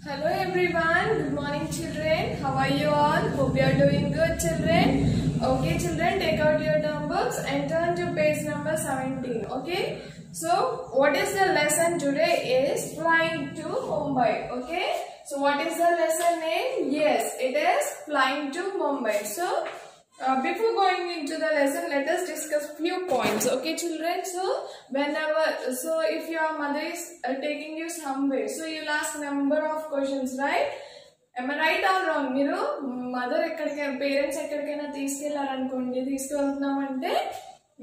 Hello everyone, good morning children. How are you all? Hope you are doing good children. Okay children, take out your term books and turn to page number 17. Okay. So what is the lesson today is flying to Mumbai. Okay. So what is the lesson name? Yes, it is flying to Mumbai. So before going into the lesson, let us discuss few points. Okay children, so if your mother is taking you somewhere, so you'll ask number of questions, right? Am I right or wrong? మీరు mother ఎక్కడికైనా parents ఎక్కడికైనా తీసుకెళ్లారనుకోండి, తీసుకెళ్తున్నామంటే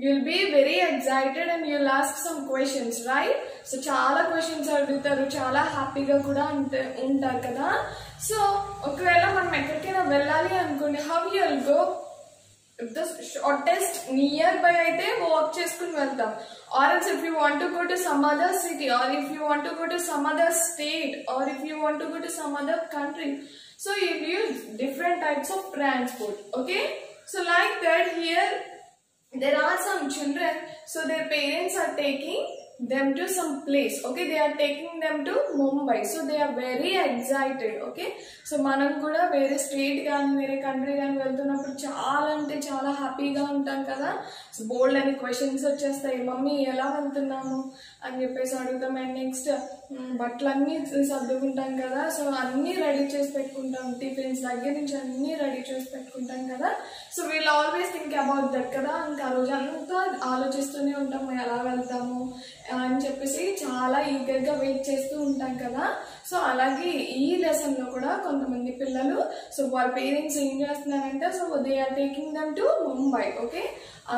you'll be very excited and you'll ask some questions, right? So చాలా questions అడుగుతారు, చాలా హ్యాపీగా కూడా ఉంటారు కదా. సో ఒకవేళ మనం ఎక్కడికైనా వెళ్ళాలి అనుకోండి, how you'll go? If the shortest nearby aithe walk cheskuni veltam, or else if you want to go to some other city, or if you want to go to some other state, or if you want to go to some other country, so you use different types of transport. Okay, so like that here there are some children, so their parents are taking them to some place. Okay, they are taking them to Mumbai, so they are very excited. Okay, so manam kuda vere state gaani vere country gaani veltunnappudu chaala ante chaala happy ga untam kada. So bold ani questions vachestayi, mummy ela veltunnamu ani cheppesi adugutam, and next బట్టలన్నీ సర్దుకుంటాం కదా. So అన్నీ ready చేసి పెట్టుకుంటాం, tiffins దగ్గర నుంచి అన్నీ ready చేసి పెట్టుకుంటాం కదా. So we'll always think about that కదా. ఇంకా ఆ రోజు అంతా ఆలోచిస్తూనే ఉంటాము ఎలా వెళ్తాము అని చెప్పేసి చాలా ఈగర్గా వెయిట్ చేస్తూ ఉంటాం కదా. సో అలాగే ఈ లెసన్ లో కూడా కొంతమంది పిల్లలు, సో వాళ్ళ పేరెంట్స్ ఏం చేస్తున్నారంటే, so they are taking them to Mumbai. Okay,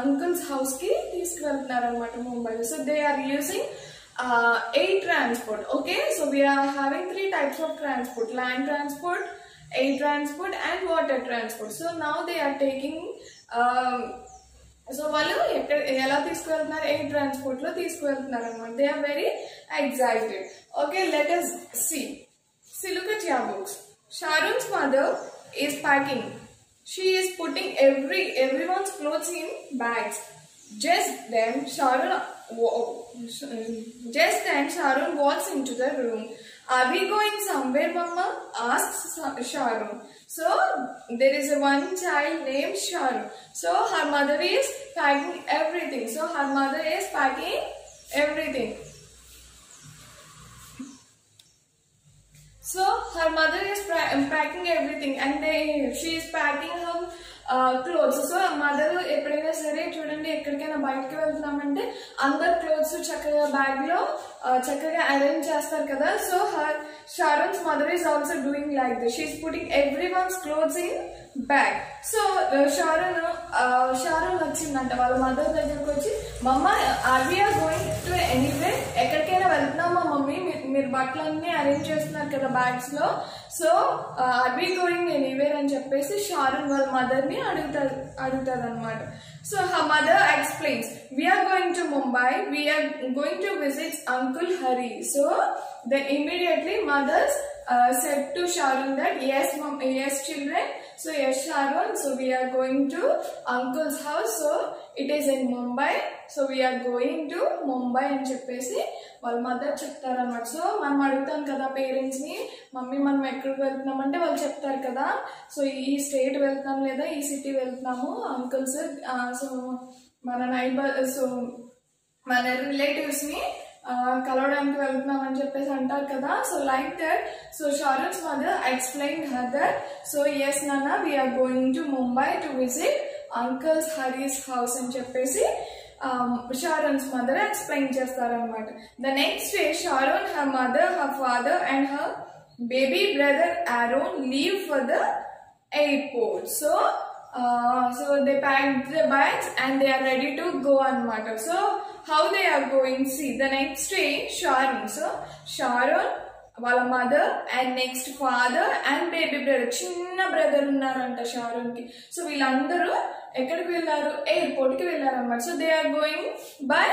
uncle's house కి తీసుకువెళ్తున్నారు అనమాట ముంబైలో. So they are using air transport. Okay, so we are having three types of transport: land transport, air transport and water transport. So now they are taking so వాళ్ళు ఎలా తీసుకువెళ్తున్నారు, air transport లో తీసుకువెళ్తున్నారు అనమాట. They are very excited. Okay, let us see look at your books. Sharon's mother is packing. She is putting everyone's clothes in bags. Just then Sharon walks into the room. Are we going somewhere, Mama? asks Sharon. So there is one child named Sharon. So her mother is packing everything. So her mother is packing everything. So her mother is packing everything, and she is packing her clothes. So mother ఎప్పుడైనా సరే చూడండి, ఎక్కడికైనా బయటకు వెళ్తున్నామంటే అందరు clothes చక్కగా bag లో చక్కగా arrange చేస్తారు కదా. So Sharon's mother is also doing like this. She is putting everyone's clothes in bag. So Sharon వచ్చిందంట వాళ్ళ మదర్ దగ్గరకు వచ్చి, mamma are we are going to anywhere? ఎక్కడికైనా వెళ్తున్నామా మమ్మీ? మీరు బట్టలన్నీ అరేంజ్ చేస్తున్నారు కదా బ్యాగ్స్ లో. So are we going anywhere అని చెప్పేసి షారన్ వాళ్ళ మదర్ ని అడుగుతారు అనమాట. So her mother explains, we are going to Mumbai, we are going to visit Uncle Hari. So then immediately mothers said to Sharon that yes mom, yes children, so yes Sharon, so we are going to uncle's house, so it is in Mumbai, so we are going to Mumbai అని చెప్పేసి వాళ్ళ mother చెప్తారన్నమాట. So మనం అడుగుతాం కదా parents ని, mummy మనం ఎక్కడికి వెళ్తున్నాం అంటే వాళ్ళు చెప్తారు కదా, సో ఈ స్టేట్ వెళ్తున్నాం లేదా ఈ సిటీ వెళ్తున్నాము అంకుల్స్, సో మన నైబర్, సో మన రిలేటివ్స్ ని కలవడానికి వెళ్తున్నాం అని చెప్పేసి అంటారు కదా. So like that, so Sharon's mother explained her that, so yes Nana, we are going to Mumbai to visit Uncle's Hari's house అని చెప్పేసి Sharon's mother explain చేస్తారన్నమాట. The next day Sharon, her mother, her father and her baby brother Aaron leave for the airport. So they packed the bags and they are ready to go anamata. So how they are going? See, the next day Sharon వాళ్ళ mother and next father and baby brother, చిన్న brother ఉన్నారంట Sharon కి. So వీళ్ళందరూ ఎక్కడికి వెళ్ళారు? Airport కి వెళ్ళారు అనమాట. So they are going by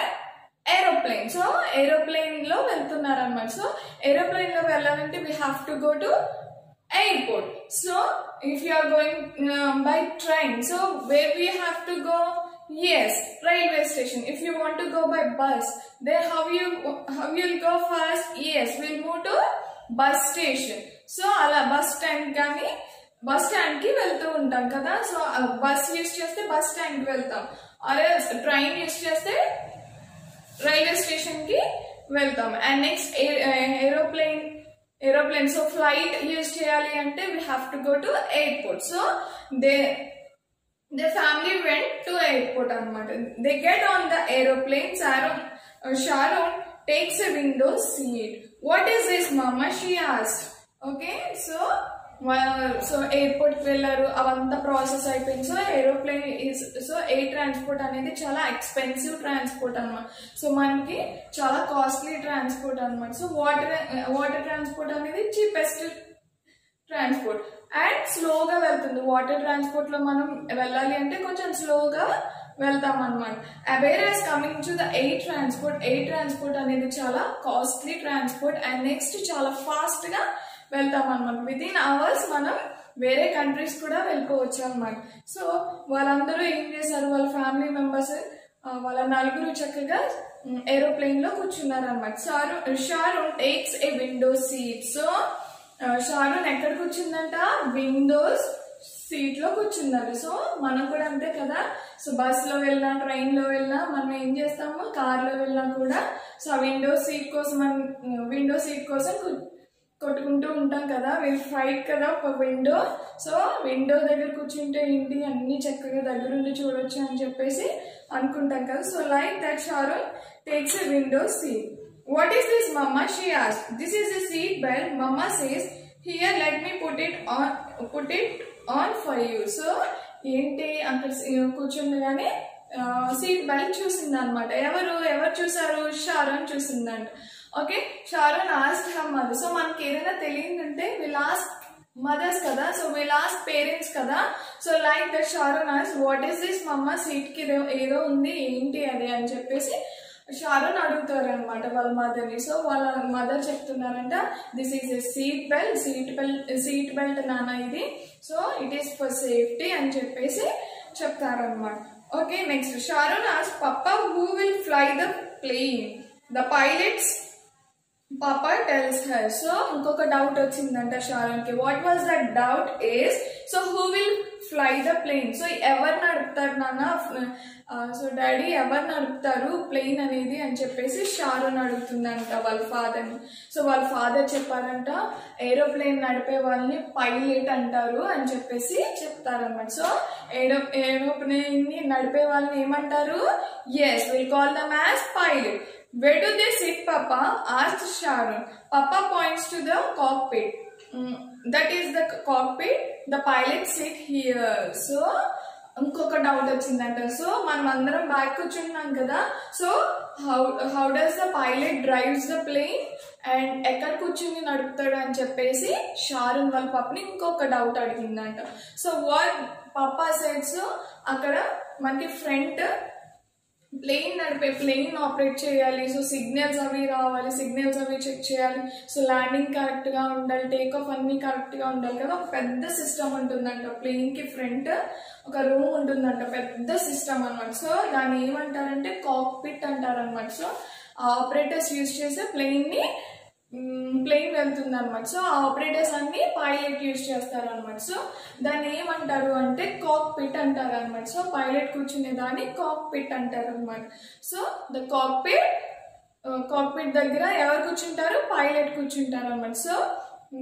aeroplane. So aeroplane లో వెళ్తున్నారు అనమాట. సో ఏరోప్లేన్ లో వెళ్ళాలంటే we have to go to airport. So if you are going by train, so where we have to go? Yes, railway station. If you want to go by bus, then how you'll go first? Yes, we'll move to bus station. So అలా bus stand కానీ bus stand కి వెళ్తూ ఉంటాం కదా. So bus use చేస్తే bus stand కి వెళ్తాం, అరే ట్రైన్ యూస్ చేస్తే రైల్వే స్టేషన్ కి వెళ్తాం. And next aeroplane. So flight use చేయాలి అంటే we have to go to airport. So the family went to airport anamata. They get on the aeroplane. Sharon takes a window seat. What is this, mama? She asked. Okay, so airport ki vellaru, avanta process ayipindi. So aeroplane is, so air transport anedi chala expensive transport anamata. So manaki chala costly transport anamata. So water transport anedi cheapest transport. And స్లోగా వెళ్తుంది. Water transport లో మనం వెళ్ళాలి అంటే కొంచెం స్లోగా వెళ్తాం అనమాట. Whereas coming to the air transport అనేది చాలా కాస్ట్లీ ట్రాన్స్పోర్ట్. అండ్ నెక్స్ట్ చాలా ఫాస్ట్ గా వెళ్తాం అనమాట. విత్ ఇన్ అవర్స్ మనం వేరే కంట్రీస్ కూడా వెళ్ళిపోవచ్చు అనమాట. సో వాళ్ళందరూ ఏం చేశారు, వాళ్ళ ఫ్యామిలీ మెంబర్స్ వాళ్ళ నలుగురు చక్కగా ఏరోప్లేన్ లో కూర్చున్నారు అనమాట. షారూన్ టేక్స్ ఏ విండో సీట్. సో షారూన్ ఎక్కడ కూర్చుందంట, విండోస్ సీట్ లో కూర్చున్నారు. సో మనం కూడా అంతే కదా. సో బస్ లో వెళ్ళినా ట్రైన్ లో వెళ్ళినా మనం ఏం చేస్తాము, కార్ లో వెళ్ళినా కూడా సో విండో సీట్ కోసం కొట్టుకుంటూ ఉంటాం కదా. వీళ్ళు ఫైట్ కదా విండో. సో విండో దగ్గర కూర్చుంటే ఏంటి అన్ని చక్కగా దగ్గరుండి చూడొచ్చు అని చెప్పేసి అనుకుంటాం కదా. So like that Sharon takes a window seat. What is this, mama? She asked. This is a seat belt. Mama says, here, let me put it on for you. So ఏంటి అక్కడ కూర్చుండగానే సీట్ బెల్ట్ చూసింది అనమాట. ఎవరు చూసారు, Sharon చూసిందంట. Okay, Sharon asked her mother. So మనకి ఏదైనా తెలియదంటే విల్ ఆస్క్ మదర్స్ కదా. సో విల్ ఆస్క్ పేరెంట్స్ కదా. So like that Sharon asked, what is this mamma, seat కి ఏదో ఉంది ఏంటి అది అని చెప్పేసి షారూన్ అడుగుతారు అనమాట వాళ్ళ మదర్ని. సో వాళ్ళ మదర్ చెప్తున్నారంట, this is a seat belt నాన్న ఇది. So it is for safety అని చెప్పేసి చెప్తారనమాట. Okay, next Sharon asked, papa who will fly the plane? The pilots papa tells her. So ఇంకొక డౌట్ వచ్చిందంట షారూన్ కి. What was that doubt is, so who will fly the plane? So ఎవరు నడుపుతారు నాన్న, so daddy ఎవరు నడుపుతారు plane అనేది అని చెప్పేసి షారూన్ అడుగుతుందంట వాళ్ళ ఫాదర్ని. సో వాళ్ళ ఫాదర్ చెప్పారంట, ఏరోప్లేన్ నడిపే వాళ్ళని పైలట్ అంటారు అని చెప్పేసి చెప్తారన్నమాట. సో ఏరోప్లేన్ ని నడిపే వాళ్ళని ఏమంటారు? Yes, will call them as pilot. Where do they sit, Papa? asked Sharon. Papa points to the cockpit. That is the cockpit. The pilot sit here. So ఇంకొక డౌట్ వచ్చిందంట. So మనం అందరం back కూర్చున్నాం కదా. So how does the pilot drives the plane and ఎక్కడ కూర్చుని నడుపుతాడు అని చెప్పేసి షారూన్ వాళ్ళ పప్పని ఇంకొక డౌట్ అడిగిందంట. So what papa said, so అక్కడ మనకి ఫ్రంట్ ప్లేన్ ఆపరేట్ చేయాలి. సో సిగ్నల్స్ అవి రావాలి, సిగ్నల్స్ అవి చెక్ చేయాలి. సో ల్యాండింగ్ కరెక్ట్ గా ఉండాలి, టేక్ ఆఫ్ అన్ని కరెక్ట్ గా ఉండాలి కదా. ఒక పెద్ద సిస్టమ్ ఉంటుందంట ప్లేన్ కి ఫ్రంట్, ఒక రూమ్ ఉంటుందంట, పెద్ద సిస్టమ్ అనమాట. సో దాన్ని ఏమంటారంటే కాక్పిట్ అంటారు అనమాట. సో ఆపరేటర్స్ యూజ్ చేసే ప్లేన్ వెళ్తుంది అనమాట. సో ఆ ఆపరేటర్స్ అన్ని పైలట్ యూజ్ చేస్తారు అనమాట. సో దాన్ని ఏమంటారు అంటే కాక్పిట్ అంటారు అనమాట. సో పైలట్ కూర్చునే దాన్ని కాక్పిట్ అంటారు అనమాట. సో ద కాక్పిట్ దగ్గర ఎవరు కూర్చుంటారు? పైలట్ కూర్చుంటారు అనమాట. So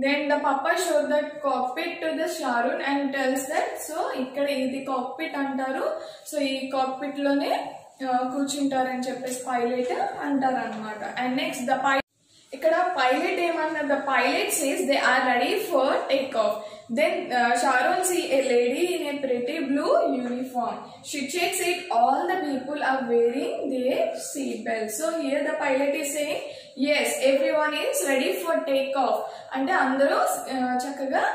then the papa showed that cockpit to the Sharon and tells that, so ఇక్కడ ఇది cockpit అంటారు. సో ఈ cockpit లోనే కూర్చుంటారని చెప్పేసి పైలట్ అంటారు అనమాట. అండ్ నెక్స్ట్ ద ఇక్కడ పైలట్ ఏమన్నారు, the pilot says they are ready for take off. Then Sharon see a lady in a pretty blue uniform. She checks it all the people are wearing their seat belts. So here the pilot is saying, yes, everyone is ready for take off. అంటే అందరూ చక్కగా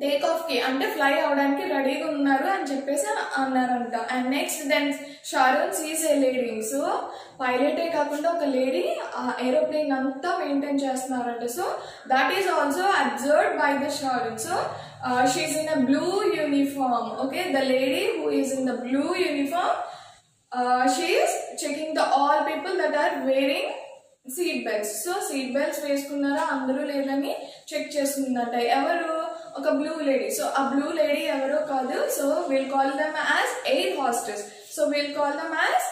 take off కి అంటే fly అవడానికి రెడీగా ఉన్నారు అని చెప్పేసి అన్నారంట. And next then Sharon sees a lady. So పైలటే కాకుండా ఒక లేడీ ఆ ఏరోప్లేన్ అంతా మెయింటైన్ చేస్తున్నారంట. So that is also observed by the Sharon. So she is in a blue uniform. Okay, the lady who is in the blue uniform, she is checking the all people that are wearing seat belts. So seat belts వేసుకున్నారా అందరూ లేదని check చేస్తుందట. ఎవరు? ఒక blue lady. So ఆ blue lady ఎవరో కాదు. So will call them as air hostess. So will call them as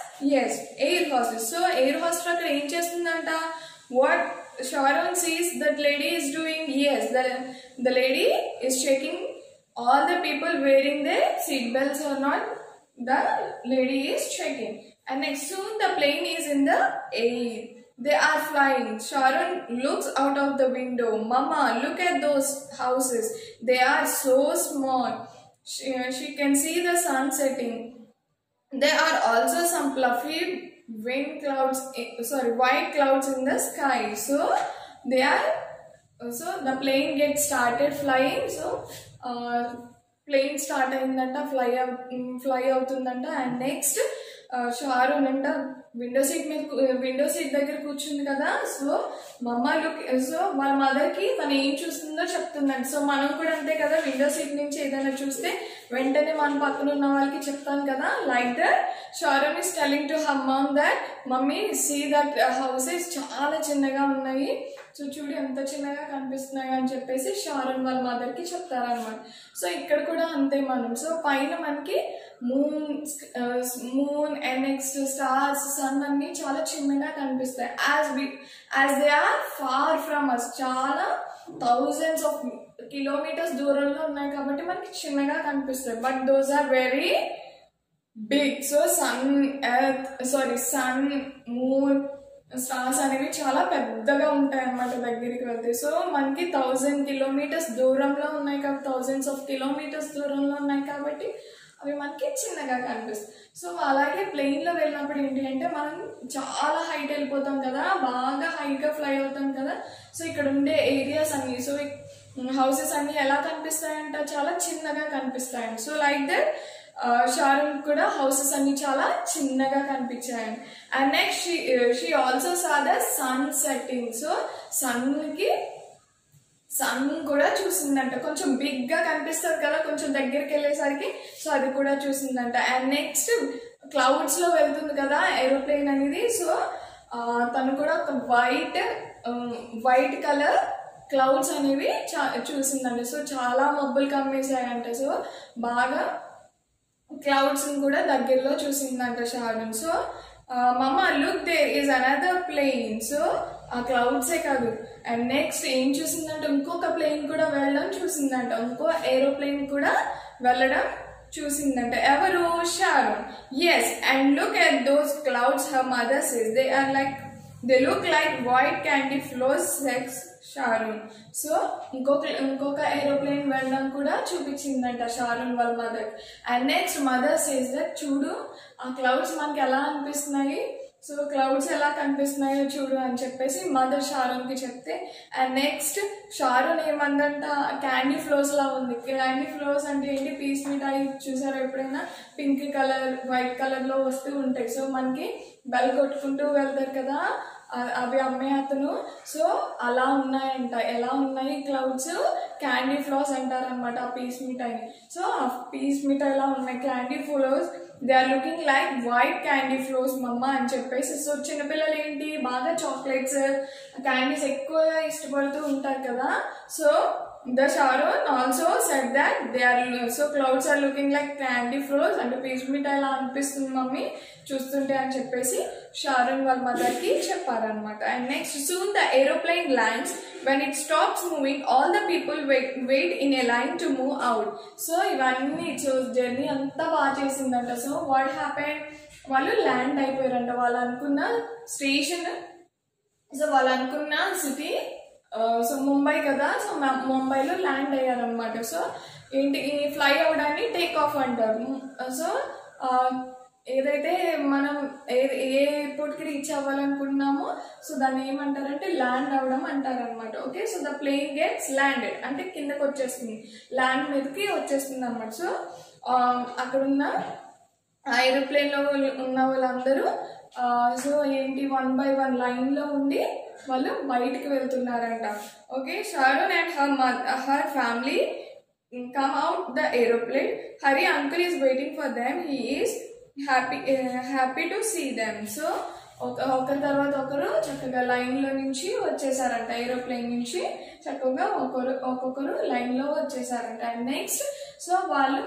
air hostess. So air hostess అక్కడ ఏం చేస్తుందంట? What Sharon sees that lady is doing? Yes, the lady is checking all the people wearing their seat belts or not. The lady is checking. And next, soon the plane is in the air. They are flying. Sharon looks out of the window. Mama, look at those houses. They are so small. She can see the sun setting. There are also some fluffy white clouds in the sky. So the plane gets started flying. So plane start ayindanta, fly avutundanta. And next Sharon anta window seat దగ్గర కూర్చుంది కదా. So mamma look, so వాళ్ళ mother కి తను ఏం చూస్తుందో చెప్తుందండి. So మనం కూడా అంతే కదా, విండో సీట్ నుంచి ఏదైనా చూస్తే వెంటనే మన పక్కన ఉన్న వాళ్ళకి చెప్తాను కదా. Like that Sharon is telling to her mum that mummy see that houses చాలా చిన్నగా ఉన్నాయి, సో చూడు ఎంత చిన్నగా కనిపిస్తున్నాయి అని చెప్పేసి షారోన్ వాళ్ళ మదర్ కి చెప్తారనమాట. సో ఇక్కడ కూడా అంతే మనం. సో పైన మనకి moon and next stars, sun అన్ని చాలా చిన్నగా కనిపిస్తాయి. As they are far from us, చాలా థౌజండ్స్ ఆఫ్ కిలోమీటర్స్ దూరంలో ఉన్నాయి కాబట్టి మనకి చిన్నగా కనిపిస్తాయి. But those are very big. So sun, moon, stars అనేవి చాలా పెద్దగా ఉంటాయి అన్నమాట దగ్గరికి వెళ్తే. సో మనకి 1000 కిలోమీటర్స్ దూరంలో ఉన్నాయి కాబట్టి, థౌజండ్స్ ఆఫ్ కిలోమీటర్స్ దూరంలో ఉన్నాయి కాబట్టి అవి మనకి చిన్నగా కనిపిస్తాయి. సో అలాగే ప్లెయిన్ లో వెళ్ళినప్పుడు ఏంటి అంటే మనం చాలా హైట్ వెళ్ళిపోతాం కదా, బాగా హైట్ గా ఫ్లై అవుతాం కదా. సో ఇక్కడ ఉండే ఏరియాస్ అన్ని, సో హౌసెస్ అన్ని ఎలా కనిపిస్తాయంట? చాలా చిన్నగా కనిపిస్తాయండి. సో లైక్ దట్ షారోన్ కూడా హౌసెస్ అన్ని చాలా చిన్నగా కనిపించాయండి. And next she also saw the sun setting. So sun కూడా చూసిందంట. కొంచెం బిగ్ గా కనిపిస్తుంది కదా కొంచెం దగ్గరికి వెళ్ళేసరికి, సో అది కూడా చూసిందంట. అండ్ నెక్స్ట్ క్లౌడ్స్ లో వెళ్తుంది కదా ఏరోప్లేన్ అనేది. సో తను కూడా ఒక వైట్ కలర్ క్లౌడ్స్ అనేవి చూసిందంట. సో చాలా మబ్బులు కమ్మేశాయంట. సో బాగా క్లౌడ్స్ కూడా దగ్గరలో చూసిందంట Sharon. So mamma look there is another plane. So ఆ క్లౌడ్సే కాదు, అండ్ నెక్స్ట్ ఏం చూసిందంట? ఇంకొక ప్లేన్ కూడా వెళ్ళడం చూసిందంట, ఇంకో ఏరోప్లేన్ కూడా వెళ్ళడం చూసిందంట. ఎవరు? Sharon. Yes, and look at those clouds her mother says they look like white candy flows, says Sharon. So ఇంకొక ఏరోప్లేన్ వెళ్ళడం కూడా చూపించిందంట షారోన్ వాళ్ళ mother. And next mother says that చూడు ఆ క్లౌడ్స్ మనకి ఎలా అనిపిస్తున్నాయి, సో క్లౌడ్స్ ఎలా కనిపిస్తున్నాయో చూడు అని చెప్పేసి మదర్ షారోన్ కి చెప్తే, అండ్ నెక్స్ట్ షారోన్ ఏమందంట? క్యాండీ ఫ్లోస్ లా ఉంది. క్యాండీ ఫ్లోస్ అంటే ఏంటి? పీస్ మిఠాయి చూసారా ఎప్పుడైనా? పింక్ కలర్, వైట్ కలర్ లో వస్తూ ఉంటాయి. సో మనకి బెల్ కొట్టుకుంటూ వెళ్తారు కదా అవి అమ్మే అతను. సో అలా ఉన్నాయంట. ఎలా ఉన్నాయి క్లౌడ్స్? క్యాండీ ఫ్లోస్ అంటారనమాట ఆ పీస్ మిఠాయిని. సో ఆ పీస్ మిఠాయిలా ఉన్నాయి candy floss. They are looking like white candy floss mamma అని చెప్పేసి. సో చిన్నపిల్లలు ఏంటి బాగా చాక్లెట్స్, క్యాండీస్ ఎక్కువ ఇష్టపడుతూ ఉంటారు కదా. So the Sharon also said that clouds are looking like candy flows అంటే పీస్ మిఠాయి లా అనిపిస్తుంది మమ్మీ చూస్తుంటే అని చెప్పేసి షారోన్ వాళ్ళ మదర్ కి చెప్పారనమాట. And next soon the aeroplane lands. When it stops moving, all the people wait in a line to move out. So ఇవన్నీ journey అంతా బాగా చేసిందంట. So what happened? వాళ్ళు ల్యాండ్ అయిపోయారంట. వాళ్ళు అనుకున్న స్టేషన్, సో వాళ్ళు అనుకున్న సిటీ, సో ముంబై కదా, సో ముంబైలో ల్యాండ్ అయ్యారనమాట. సో ఏంటి ఫ్లై అవడాన్ని టేక్ ఆఫ్ అంటారు. సో ఏదైతే మనం ఏ ఎయిర్పోర్ట్కి రీచ్ అవ్వాలనుకున్నామో సో దాన్ని ఏమంటారంటే ల్యాండ్ అవ్వడం అంటారనమాట. Okay, so the plane gets landed అంటే కిందకి వచ్చేస్తుంది, ల్యాండ్ మీదకి వచ్చేస్తుంది అనమాట. సో అక్కడున్న ఏరోప్లేన్ లో ఉన్న వాళ్ళందరూ సో ఏంటి 1 by 1 లైన్ లో ఉండి వాళ్ళు బయటికి వెళ్తున్నారంట. Okay, Sharon and her family come out the aeroplane. Hurry, uncle is waiting for them. He is happy to see them. So ఒకరి తర్వాత ఒకరు చక్కగా లైన్లో నుంచి వచ్చేసారంట. ఏరోప్లేన్ నుంచి చక్కగా ఒక్కొక్కరు లైన్లో వచ్చేసారంట. అండ్ నెక్స్ట్ సో వాళ్ళు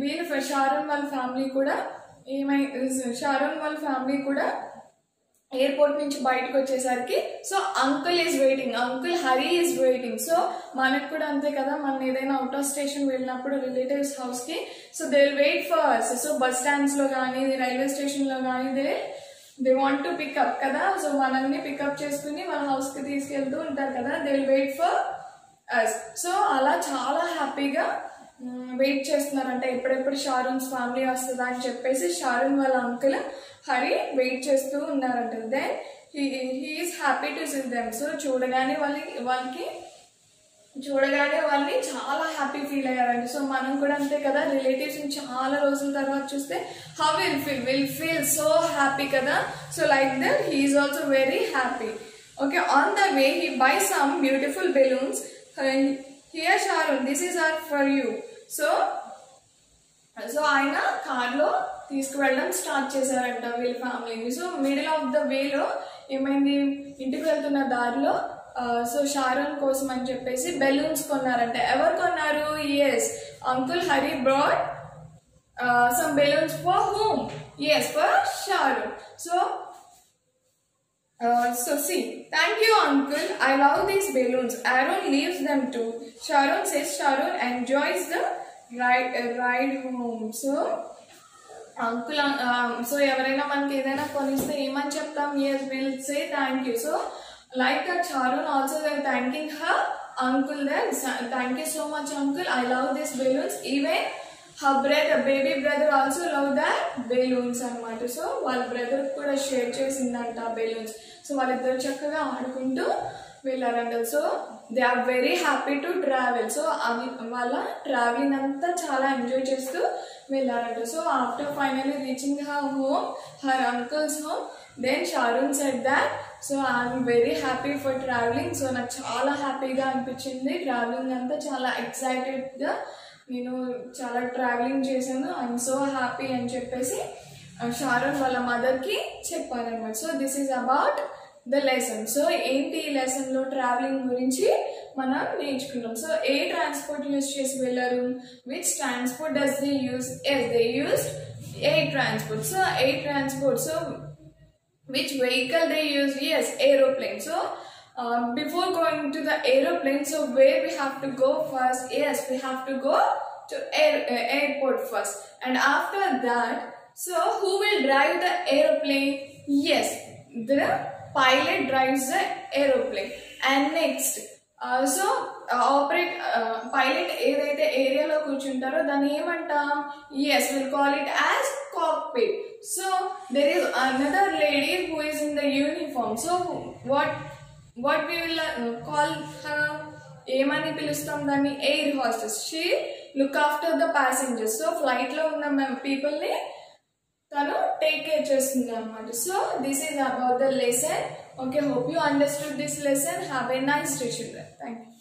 వీళ్ళు షారోన్ వాళ్ళ ఫ్యామిలీ కూడా ఎయిర్పోర్ట్ నుంచి బయటకు వచ్చేసరికి so uncle is waiting, uncle Hari is waiting. So మనకు కూడా అంతే కదా, మనం ఏదైనా అవుట్ ఆఫ్ స్టేషన్ వెళ్ళినప్పుడు రిలేటివ్స్ హౌస్ కి so they will wait for us. So bus stands లో కానీ రైల్వే స్టేషన్ లో కానీ దే వాంట్ టు పికప్ కదా. సో మనల్ని పికప్ చేసుకుని వాళ్ళ హౌస్ కి తీసుకెళ్తూ ఉంటారు కదా, they will wait for us. So అలా చాలా హ్యాపీగా వెయిట్ చేస్తున్నారంట ఎప్పుడెప్పుడు షారూన్స్ ఫ్యామిలీ వస్తుందా అని చెప్పేసి షారూన్ వాళ్ళ అంకుల్ హరి వెయిట్ చేస్తూ ఉన్నారంట. Then he is happy to see them. So చూడగానే వాళ్ళని చాలా హ్యాపీ ఫీల్ అయ్యారంట. సో మనం కూడా అంతే కదా, రిలేటివ్స్ ని చాలా రోజుల తర్వాత చూస్తే how will feel so happy కదా. So like that he is also very happy. Okay, on the way he buy some beautiful balloons. Here Sharon, this is are for you. So ఆయన కార్లో తీసుకువెళ్ళడం start చేశారంట వీళ్ళ ఫ్యామిలీని. So middle of the వేలో ఏమైంది, ఇంటికి వెళ్తున్న దారిలో సో షారూన్ కోసం అని చెప్పేసి బెలూన్స్ కొన్నారంట. ఎవరు కొన్నారు? Yes, uncle Hari brought some balloons for whom? Yes, for Sharon. So see, thank you uncle, I love these balloons. Aaron leaves them too. Sharon says Sharon enjoys the ride home. So uncle so ఎవరైనా మనకి ఏదైనా కొనిస్తే ఏమని చెప్తాం? Yes, we'll say thank you. So like that Sharon also they're thanking her uncle there. Thank you so much uncle, I love these balloons. Even her brother, baby brother also love that balloons అన్నమాట. So వాళ్ళ brother కూడా share చేసిందంట balloons. So వాళ్ళిద్దరు చక్కగా ఆడుకుంటూ వెళ్ళారంట. So they are very happy to travel. So వాళ్ళ travelling అంతా చాలా ఎంజాయ్ చేస్తూ వెళ్ళారంట. So after finally reaching her uncle's home, then Sharon said that so I'm very happy for traveling. So నాకు చాలా హ్యాపీగా అనిపించింది ట్రావెలింగ్ అంతా, చాలా ఎక్సైటెడ్గా నేను చాలా ట్రావెలింగ్ చేశాను, ఐఎమ్ సో హ్యాపీ అని చెప్పేసి షారోన్ వాళ్ళ మదర్కి చెప్పారనమాట. So this is about the lesson. So ఏంటి ఈ లెసన్లో ట్రావెలింగ్ గురించి మనం నేర్చుకున్నాం. సో ఏ ట్రాన్స్పోర్ట్ యూజ్ చేసి వెళ్ళారు? Which transport does they use? Yes, they use air transport. So air transport. So which vehicle they use? Yes, aeroplane. So before going to the aeroplane, so where we have to go first? Yes, we have to go to airport first, and after that so who will drive the aeroplane? Yes, the pilot drives the aeroplane. And next so operate pilot ఏదైతే ఏరియాలో కూర్చుంటారో దాన్ని ఏమంటాం? Yes, we'll call it as cockpit. So there is another lady who is in the uniform. So what we will call her? ఏమని పిలుస్తాం దాన్ని? Air hostess. She look after the passengers. So flight లో ఉన్న people ని తను take care చేస్తుంది అన్నమాట. So this is about the lesson. Okay, hope you understood this lesson. Have a nice day, children. Thank you.